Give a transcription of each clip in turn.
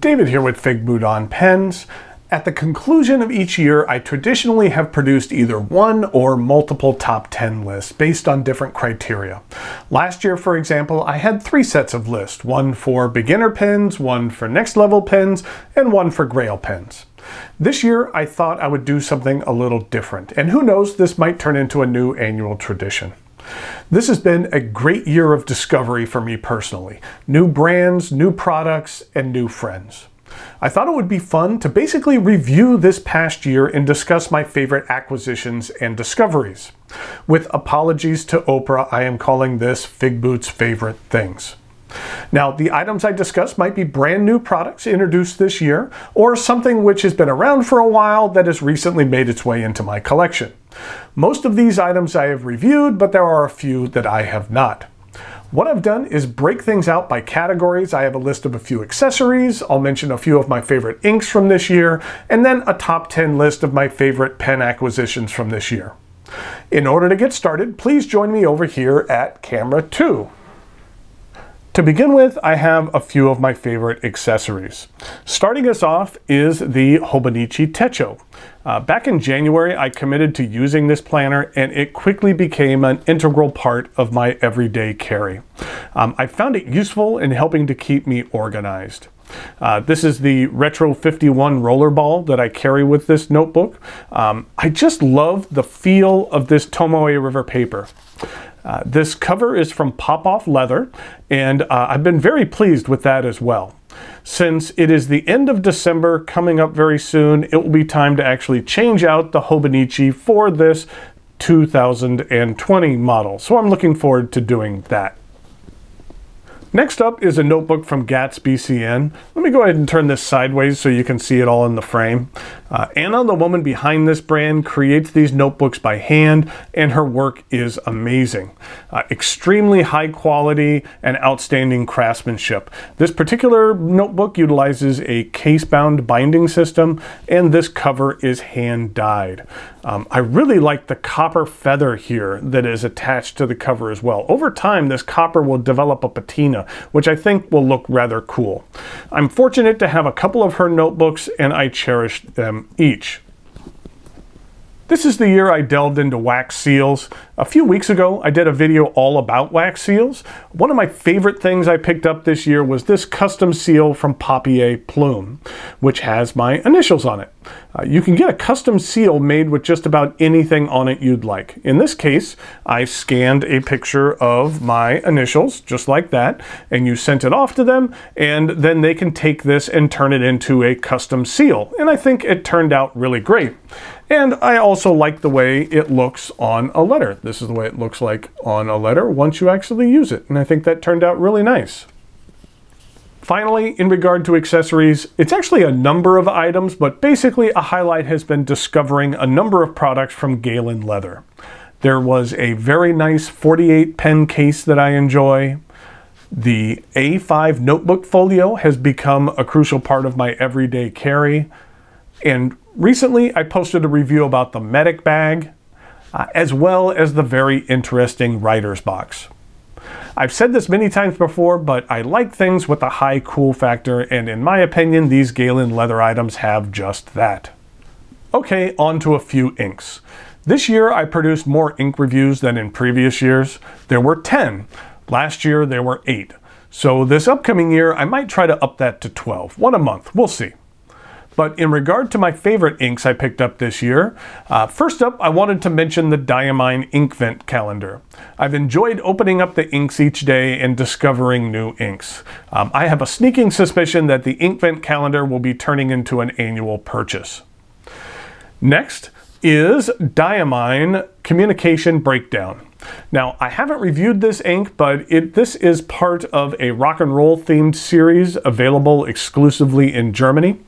David here with Figboot on Pens. At the conclusion of each year, I traditionally have produced either one or multiple top 10 lists based on different criteria. Last year, for example, I had 3 sets of lists, one for beginner pens, one for next level pens, and one for Grail pens. This year, I thought I would do something a little different, and who knows, this might turn into a new annual tradition. This has been a great year of discovery for me personally. New brands, new products, and new friends. I thought it would be fun to basically review this past year and discuss my favorite acquisitions and discoveries. With apologies to Oprah, I am calling this Figboot's Favorite Things. Now, the items I discuss might be brand new products introduced this year, or something which has been around for a while that has recently made its way into my collection. Most of these items I have reviewed, but there are a few that I have not. What I've done is break things out by categories. I have a list of a few accessories, I'll mention a few of my favorite inks from this year, and then a top 10 list of my favorite pen acquisitions from this year. In order to get started, please join me over here at camera 2. To begin with, I have a few of my favorite accessories. Starting us off is the Hobonichi Techo. Back in January, I committed to using this planner, and it quickly became an integral part of my everyday carry. I found it useful in helping to keep me organized. This is the Retro 51 rollerball that I carry with this notebook. I just love the feel of this Tomoe River paper. This cover is from pop-off leather, and I've been very pleased with that as well. Since it is the end of December coming up very soon, it will be time to actually change out the Hobonichi for this 2020 model. So I'm looking forward to doing that. Next up is a notebook from Gatsby CN. Let me go ahead and turn this sideways so you can see it all in the frame. Anna, the woman behind this brand, creates these notebooks by hand, and her work is amazing. Extremely high quality and outstanding craftsmanship. This particular notebook utilizes a case-bound binding system, and this cover is hand-dyed. I really like the copper feather here that is attached to the cover as well. Over time, this copper will develop a patina, which I think will look rather cool. I'm fortunate to have a couple of her notebooks, and I cherish them each. This is the year I delved into wax seals. A few weeks ago, I did a video all about wax seals. One of my favorite things I picked up this year was this custom seal from Papier Plume, which has my initials on it. You can get a custom seal made with just about anything on it you'd like. In this case, I scanned a picture of my initials, just like that, and you sent it off to them, and then they can take this and turn it into a custom seal. And I think it turned out really great. And I also like the way it looks on a letter. This is the way it looks like on a letter once you actually use it. And I think that turned out really nice. Finally, in regard to accessories, it's actually a number of items, but basically a highlight has been discovering a number of products from Galen Leather. There was a very nice 48 pen case that I enjoy. The A5 notebook folio has become a crucial part of my everyday carry. And recently, I posted a review about the Medic bag, as well as the very interesting writer's box. I've said this many times before, but I like things with a high cool factor, and in my opinion, these Galen Leather items have just that. Okay, on to a few inks. This year, I produced more ink reviews than in previous years. There were 10. Last year, there were 8. So this upcoming year, I might try to up that to 12. One a month, we'll see. But in regard to my favorite inks I picked up this year, first up, I wanted to mention the Diamine Inkvent calendar. I've enjoyed opening up the inks each day and discovering new inks. I have a sneaking suspicion that the Inkvent calendar will be turning into an annual purchase. Next is Diamine Communication Breakdown. Now, I haven't reviewed this ink, but this is part of a rock and roll themed series available exclusively in Germany.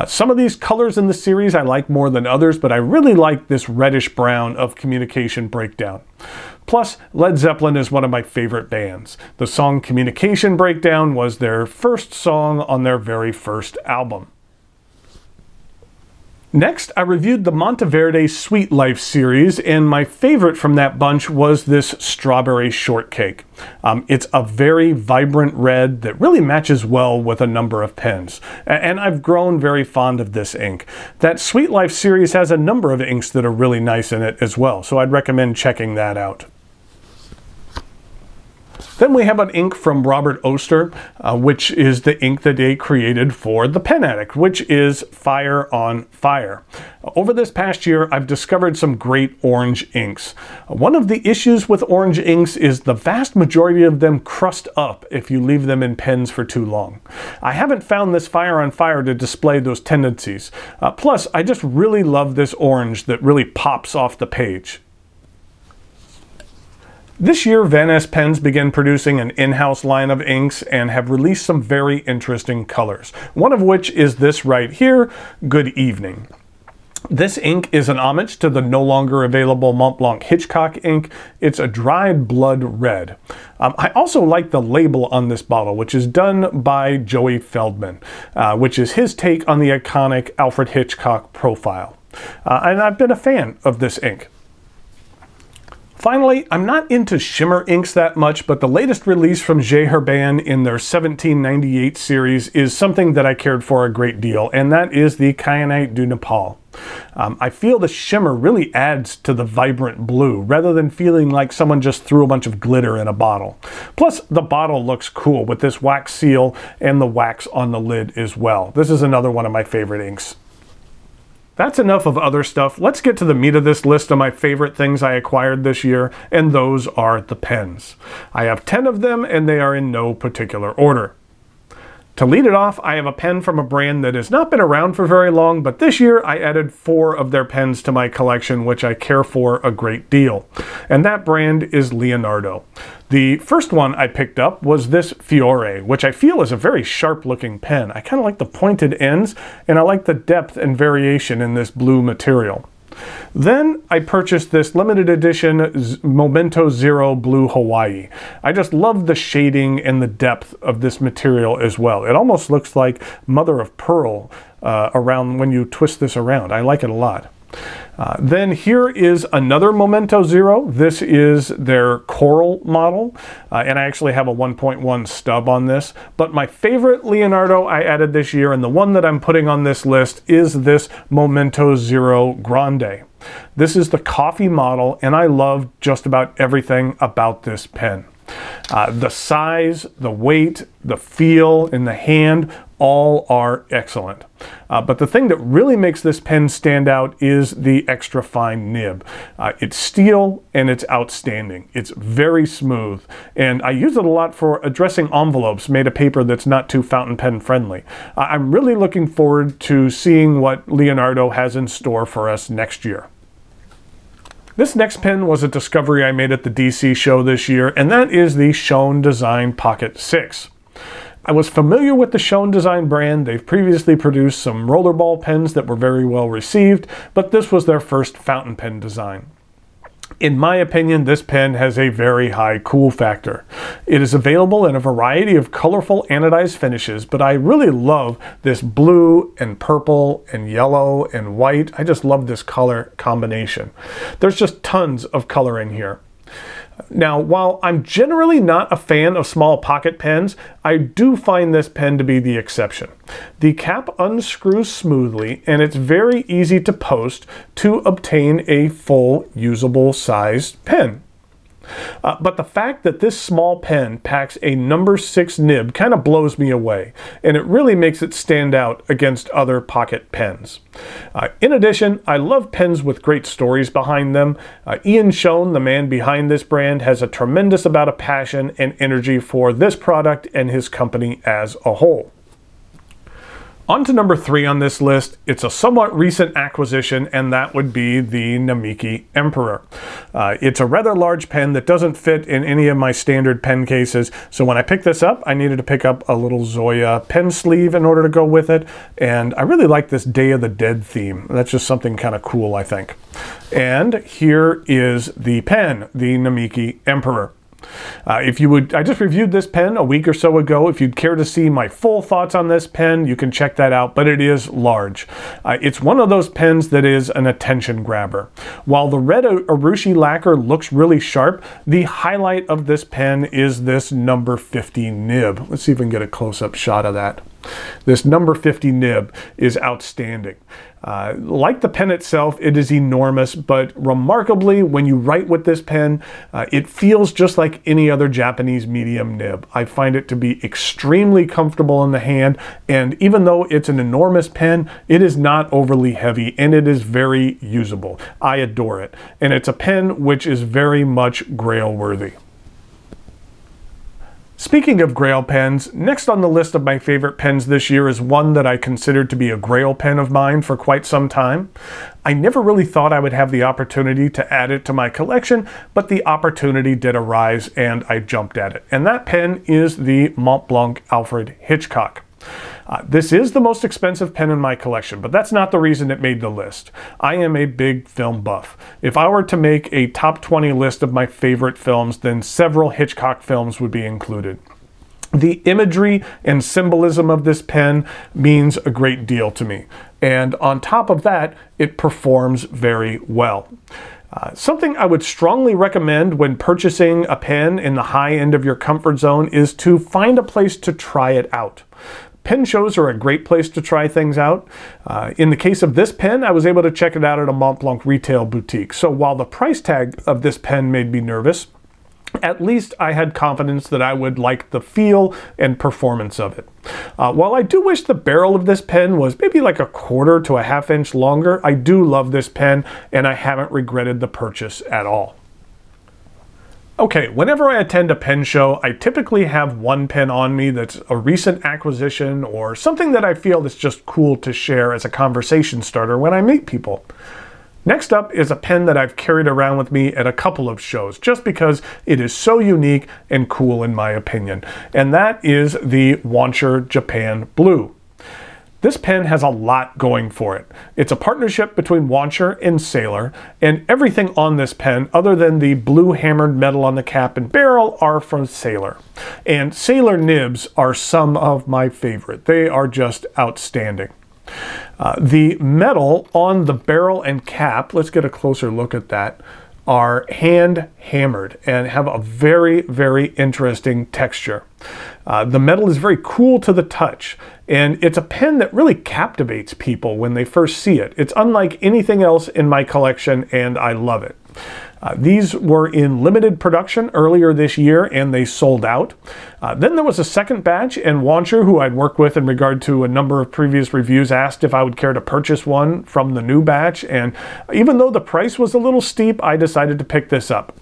Some of these colors in the series I like more than others, but I really like this reddish brown of Communication Breakdown. Plus, Led Zeppelin is one of my favorite bands. The song Communication Breakdown was their first song on their very first album. Next, I reviewed the Monteverde Sweet Life series, and my favorite from that bunch was this Strawberry Shortcake. It's a very vibrant red that really matches well with a number of pens, and I've grown very fond of this ink. That Sweet Life series has a number of inks that are really nice in it as well, so I'd recommend checking that out. Then we have an ink from Robert Oster, which is the ink that they created for the Pen Addict, which is Fire on Fire. Over this past year, I've discovered some great orange inks. One of the issues with orange inks is the vast majority of them crust up if you leave them in pens for too long. I haven't found this Fire on Fire to display those tendencies. Plus, I just really love this orange that really pops off the page. This year, Van Ness Pens began producing an in-house line of inks and have released some very interesting colors, one of which is this right here, Good Evening. This ink is an homage to the no longer available Mont Blanc Hitchcock ink. It's a dried blood red. I also like the label on this bottle, which is done by Joey Feldman, which is his take on the iconic Alfred Hitchcock profile. And I've been a fan of this ink. Finally, I'm not into shimmer inks that much, but the latest release from J. Herbin in their 1798 series is something that I cared for a great deal, and that is the Kyanite du Nepal. I feel the shimmer really adds to the vibrant blue, rather than feeling like someone just threw a bunch of glitter in a bottle. Plus, the bottle looks cool with this wax seal and the wax on the lid as well. This is another one of my favorite inks. That's enough of other stuff. Let's get to the meat of this list of my favorite things I acquired this year, and those are the pens. I have 10 of them, and they are in no particular order. To lead it off, I have a pen from a brand that has not been around for very long, but this year I added 4 of their pens to my collection, which I care for a great deal. And that brand is Leonardo. The first one I picked up was this Fiore, which I feel is a very sharp looking pen. I kind of like the pointed ends, and I like the depth and variation in this blue material. Then I purchased this limited edition Momento Zero Blue Hawaii. I just love the shading and the depth of this material as well. It almost looks like mother of pearl around when you twist this around. I like it a lot. Then here is another Momento Zero. This is their Coral model, and I actually have a 1.1 stub on this. But my favorite Leonardo I added this year, and the one that I'm putting on this list, is this Momento Zero Grande. This is the coffee model, and I love just about everything about this pen. The size, the weight, the feel in the hand, all are excellent. But the thing that really makes this pen stand out is the extra fine nib. It's steel and it's outstanding. It's very smooth, and I use it a lot for addressing envelopes made of paper that's not too fountain pen friendly. I'm really looking forward to seeing what Leonardo has in store for us next year. This next pen was a discovery I made at the DC show this year, and that is the Schoen Design Pocket 6. I was familiar with the Schoen Design brand. They've previously produced some rollerball pens that were very well received, but this was their first fountain pen design. In my opinion, this pen has a very high cool factor. It is available in a variety of colorful anodized finishes, but I really love this blue and purple and yellow and white. I just love this color combination. There's just tons of color in here. Now, while I'm generally not a fan of small pocket pens, I do find this pen to be the exception. The cap unscrews smoothly, and it's very easy to post to obtain a full usable sized pen. But the fact that this small pen packs a number 6 nib kind of blows me away, and it really makes it stand out against other pocket pens. In addition, I love pens with great stories behind them. Ian Schoen, the man behind this brand, has a tremendous amount of passion and energy for this product and his company as a whole. On to number 3 on this list. It's a somewhat recent acquisition, and that would be the Namiki Emperor. It's a rather large pen that doesn't fit in any of my standard pen cases, so when I picked this up, I needed to pick up a little Zoya pen sleeve in order to go with it, and I really like this Day of the Dead theme. That's just something kind of cool, I think. And here is the pen, the Namiki Emperor. I just reviewed this pen a week or so ago. If you'd care to see my full thoughts on this pen, you can check that out, but it is large. It's one of those pens that is an attention grabber. While the red Urushi lacquer looks really sharp, the highlight of this pen is this number 50 nib. Let's see if we can get a close-up shot of that. This number 50 nib is outstanding. Like the pen itself, it is enormous, but remarkably, when you write with this pen, it feels just like any other Japanese medium nib. I find it to be extremely comfortable in the hand, and even though it's an enormous pen, it is not overly heavy, and it is very usable. I adore it, and it's a pen which is very much Grail worthy. Speaking of Grail pens, next on the list of my favorite pens this year is one that I considered to be a Grail pen of mine for quite some time. I never really thought I would have the opportunity to add it to my collection, but the opportunity did arise and I jumped at it. And that pen is the Montblanc Alfred Hitchcock. This is the most expensive pen in my collection, but that's not the reason it made the list. I am a big film buff. If I were to make a top 20 list of my favorite films, then several Hitchcock films would be included. The imagery and symbolism of this pen means a great deal to me. And on top of that, it performs very well. Something I would strongly recommend when purchasing a pen in the high end of your comfort zone is to find a place to try it out. Pen shows are a great place to try things out. In the case of this pen, I was able to check it out at a Montblanc retail boutique. So while the price tag of this pen made me nervous, at least I had confidence that I would like the feel and performance of it. While I do wish the barrel of this pen was maybe like a 1/4 to a 1/2 inch longer, I do love this pen and I haven't regretted the purchase at all. Okay, whenever I attend a pen show, I typically have one pen on me that's a recent acquisition or something that I feel that's just cool to share as a conversation starter when I meet people. Next up is a pen that I've carried around with me at a couple of shows, just because it is so unique and cool in my opinion, and that is the Wonsher Japan Blue. This pen has a lot going for it. It's a partnership between Wonsher and Sailor, and everything on this pen, other than the blue hammered metal on the cap and barrel, are from Sailor. And Sailor nibs are some of my favorite. They are just outstanding. The metal on the barrel and cap, let's get a closer look at that, are hand hammered and have a very, very interesting texture. The metal is very cool to the touch, and it's a pen that really captivates people when they first see it. It's unlike anything else in my collection, and I love it. These were in limited production earlier this year, and they sold out. Then there was a second batch, and Wonsher, who I'd worked with in regard to a number of previous reviews, asked if I would care to purchase one from the new batch, and even though the price was a little steep, I decided to pick this up.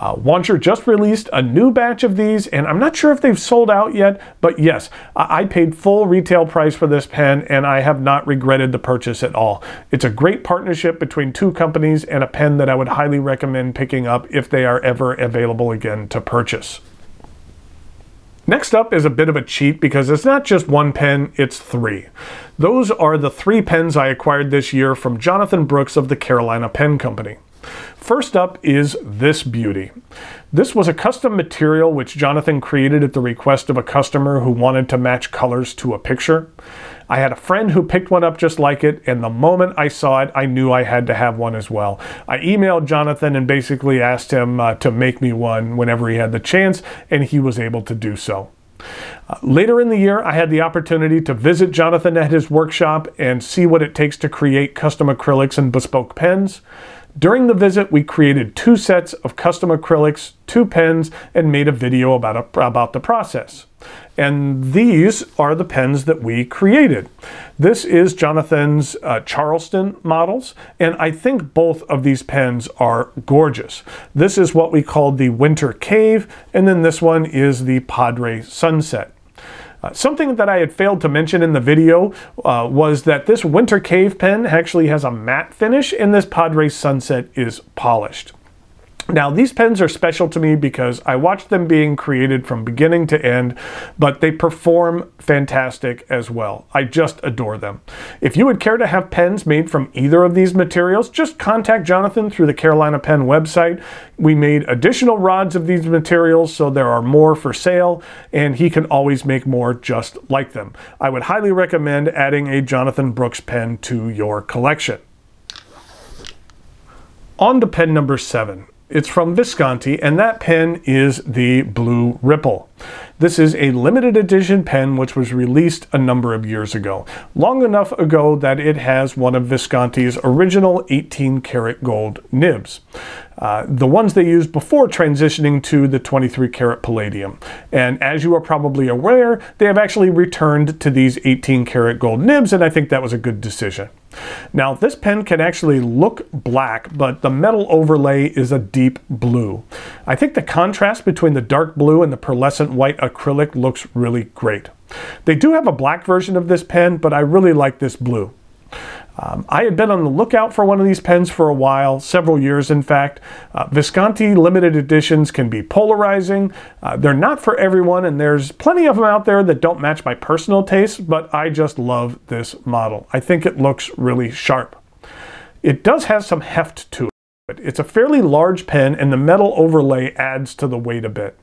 Wonsher just released a new batch of these, and I'm not sure if they've sold out yet, but yes, I paid full retail price for this pen, and I have not regretted the purchase at all. It's a great partnership between two companies and a pen that I would highly recommend picking up if they are ever available again to purchase. Next up is a bit of a cheat because it's not just one pen, it's three. Those are the three pens I acquired this year from Jonathan Brooks of the Carolina Pen Company. First up is this beauty. This was a custom material which Jonathan created at the request of a customer who wanted to match colors to a picture. I had a friend who picked one up just like it, and the moment I saw it, I knew I had to have one as well. I emailed Jonathan and basically asked him to make me one whenever he had the chance, and he was able to do so. Later in the year, I had the opportunity to visit Jonathan at his workshop and see what it takes to create custom acrylics and bespoke pens. During the visit, we created 2 sets of custom acrylics, 2 pens, and made a video about the process. And these are the pens that we created. This is Jonathan's Charleston models, and I think both of these pens are gorgeous. This is what we called the Winter Cave, and then this one is the Padre Sunset. Something that I had failed to mention in the video was that this Winter Cave pen actually has a matte finish and this Padre Sunset is polished. Now, these pens are special to me because I watched them being created from beginning to end, but they perform fantastic as well. I just adore them. If you would care to have pens made from either of these materials, just contact Jonathan through the Carolina Pen website. We made additional rods of these materials, so there are more for sale, and he can always make more just like them. I would highly recommend adding a Jonathan Brooks pen to your collection. On to pen number 7. It's from Visconti, and that pen is the Blue Ripple. This is a limited edition pen which was released a number of years ago. Long enough ago that it has one of Visconti's original 18 karat gold nibs. The ones they used before transitioning to the 23 karat palladium. And as you are probably aware, they have actually returned to these 18 karat gold nibs, and I think that was a good decision. Now, this pen can actually look black, but the metal overlay is a deep blue. I think the contrast between the dark blue and the pearlescent white acrylic looks really great. They do have a black version of this pen, but I really like this blue. I had been on the lookout for one of these pens for a while, several years in fact. Visconti limited editions can be polarizing. They're not for everyone, and there's plenty of them out there that don't match my personal taste, but I just love this model. I think it looks really sharp. It does have some heft to it. It's a fairly large pen, and the metal overlay adds to the weight a bit.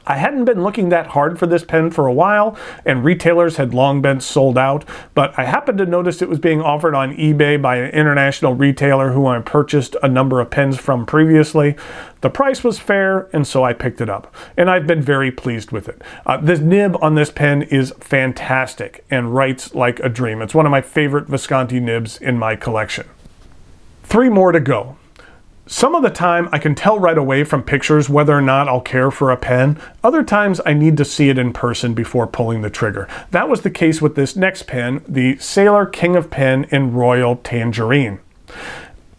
I hadn't been looking that hard for this pen for a while, and retailers had long been sold out, but I happened to notice it was being offered on eBay by an international retailer who I purchased a number of pens from previously. The price was fair, and so I picked it up, and I've been very pleased with it. This nib on this pen is fantastic and writes like a dream. It's one of my favorite Visconti nibs in my collection. 3 more to go. Some of the time I can tell right away from pictures whether or not I'll care for a pen. Other times I need to see it in person before pulling the trigger. That was the case with this next pen, the Sailor King of Pen in Royal Tangerine.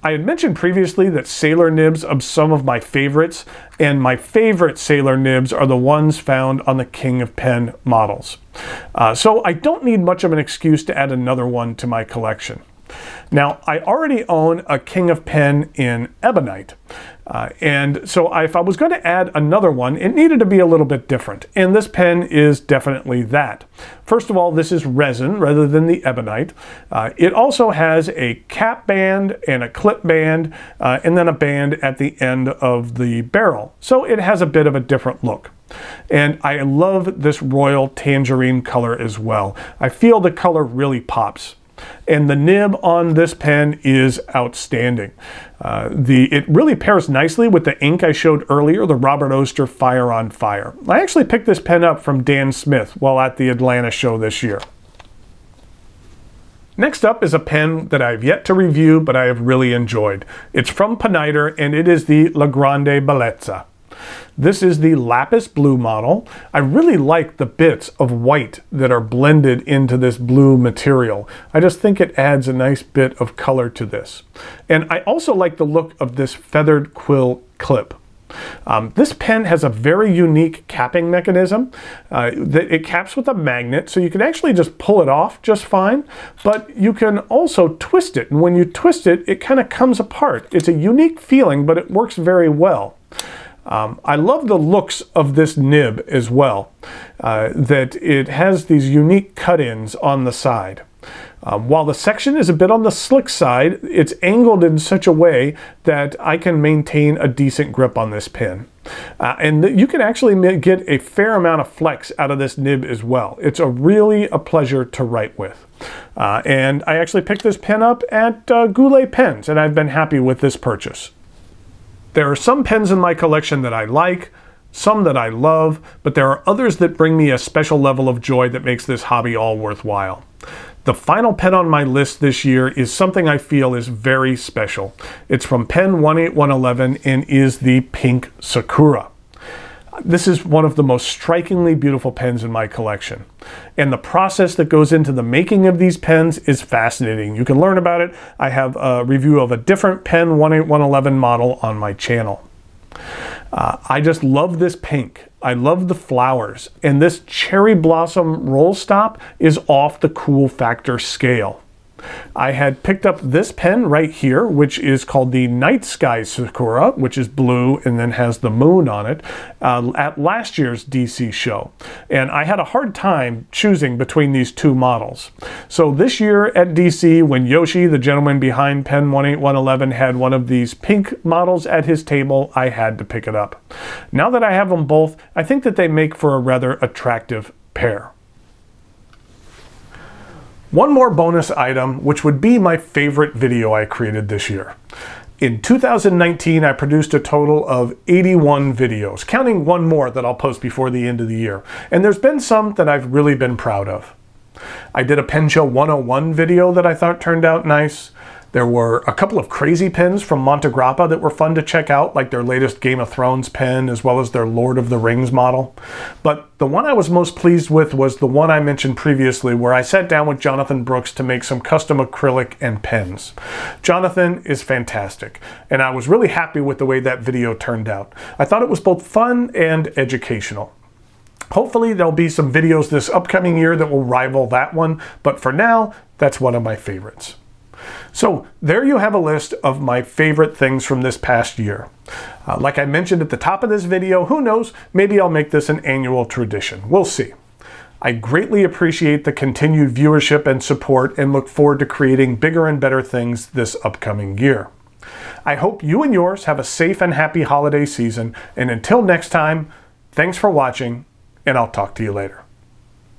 I had mentioned previously that Sailor nibs are some of my favorites, and my favorite Sailor nibs are the ones found on the King of Pen models. So I don't need much of an excuse to add another one to my collection. Now, I already own a King of Pen in ebonite, and so if I was going to add another one, it needed to be a little bit different, and this pen is definitely that. First of all, this is resin rather than the ebonite. It also has a cap band and a clip band, and then a band at the end of the barrel, so it has a bit of a different look. And I love this Royal Tangerine color as well. I feel the color really pops. And the nib on this pen is outstanding. It really pairs nicely with the ink I showed earlier, the Robert Oster Fire on Fire. I actually picked this pen up from Dan Smith while at the Atlanta show this year. Next up is a pen that I've yet to review, but I have really enjoyed. It's from Pineider, and it is the LeGrande Abelitza. This is the lapis blue model. I really like the bits of white that are blended into this blue material. I just think it adds a nice bit of color to this. And I also like the look of this feathered quill clip. This pen has a very unique capping mechanism. It caps with a magnet, so you can actually just pull it off just fine, but you can also twist it, and when you twist it, it kind of comes apart. It's a unique feeling, but it works very well. I love the looks of this nib as well, that it has these unique cut-ins on the side. While the section is a bit on the slick side, it's angled in such a way that I can maintain a decent grip on this pen. And you can actually get a fair amount of flex out of this nib as well. It's really a pleasure to write with. And I actually picked this pen up at Goulet Pens, and I've been happy with this purchase. There are some pens in my collection that I like, some that I love, but there are others that bring me a special level of joy that makes this hobby all worthwhile. The final pen on my list this year is something I feel is very special. It's from Pen 18111 and is the Pink Sakura. This is one of the most strikingly beautiful pens in my collection. And the process that goes into the making of these pens is fascinating. You can learn about it. I have a review of a different Pen 18111 model on my channel. I just love this pink. I love the flowers. And this cherry blossom roll stop is off the cool factor scale. I had picked up this pen right here, which is called the Night Sky Sakura, which is blue and then has the moon on it, at last year's DC show. And I had a hard time choosing between these two models. So this year at DC, when Yoshi, the gentleman behind Pen 18111, had one of these pink models at his table, I had to pick it up. Now that I have them both, I think that they make for a rather attractive pair. One more bonus item, which would be my favorite video I created this year. In 2019, I produced a total of 81 videos, counting one more that I'll post before the end of the year. And there's been some that I've really been proud of. I did a Pen Show 101 video that I thought turned out nice. There were a couple of crazy pens from Montegrappa that were fun to check out, like their latest Game of Thrones pen, as well as their Lord of the Rings model. But the one I was most pleased with was the one I mentioned previously, where I sat down with Jonathan Brooks to make some custom acrylic and pens. Jonathan is fantastic, and I was really happy with the way that video turned out. I thought it was both fun and educational. Hopefully there'll be some videos this upcoming year that will rival that one, but for now, that's one of my favorites. So there you have a list of my favorite things from this past year. Like I mentioned at the top of this video, who knows, maybe I'll make this an annual tradition. We'll see. I greatly appreciate the continued viewership and support and look forward to creating bigger and better things this upcoming year. I hope you and yours have a safe and happy holiday season, and until next time, thanks for watching, and I'll talk to you later.